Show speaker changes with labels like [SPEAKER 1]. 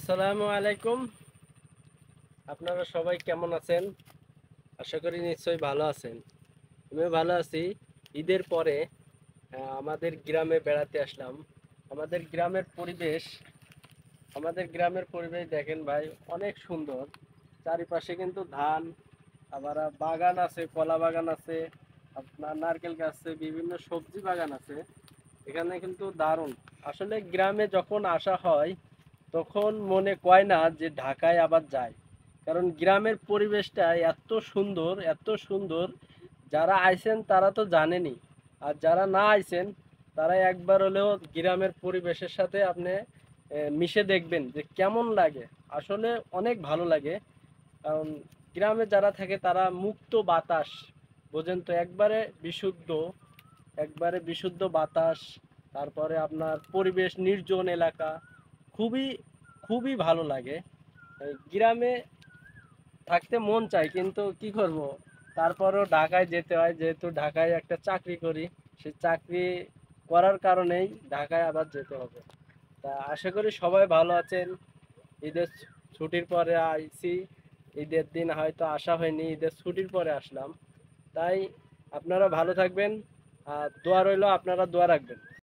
[SPEAKER 1] আসসালামু আলাইকুম। আপনারা সবাই কেমন আছেন? আশা করি নিশ্চয়ই ভালো আছেন। আমিও ভালো আছি। ঈদের পরে আমাদের গ্রামে বেড়াতে আসলাম। আমাদের গ্রামের পরিবেশ আমাদের গ্রামের পরিবেশ দেখেন ভাই, অনেক সুন্দর। চারিপাশে কিন্তু ধান, আবার বাগান আছে, কলা বাগান আছে, আপনার নারকেল গাছ আছে, বিভিন্ন সবজি বাগান আছে। এখানে কিন্তু দারুণ। আসলে গ্রামে যখন আসা হয় তখন মনে কয় না যে ঢাকায় আবার যায়, কারণ গ্রামের পরিবেশটা এত সুন্দর, এত সুন্দর। যারা আইছেন তারা তো জানেনই, আর যারা না আইছেন তারা একবার হলেও গ্রামের পরিবেশের সাথে আপনি মিশে দেখবেন যে কেমন লাগে। আসলে অনেক ভালো লাগে, কারণ গ্রামে যারা থাকে তারা মুক্ত বাতাস, বোঝেন তো, একবারে বিশুদ্ধ বাতাস। তারপরে আপনার পরিবেশ নির্জন এলাকা, খুবই খুবই ভালো লাগে। এই গ্রামে থাকতে মন চায়, কিন্তু কি করব, তারপরেও ঢাকায় যেতে হয়, যেহেতু ঢাকায় একটা চাকরি করি। সেই চাকরি করার কারণেই ঢাকায় আবার যেতে হবে। তা আশা করি সবাই ভালো আছেন। ঈদের ছুটির পরে আইছি। ঈদের দিন হয়তো আসা হয়নি, ঈদের ছুটির পরে আসলাম। তাই আপনারা ভালো থাকবেন, আর দোয়া রইল, আপনারা দোয়া রাখবেন।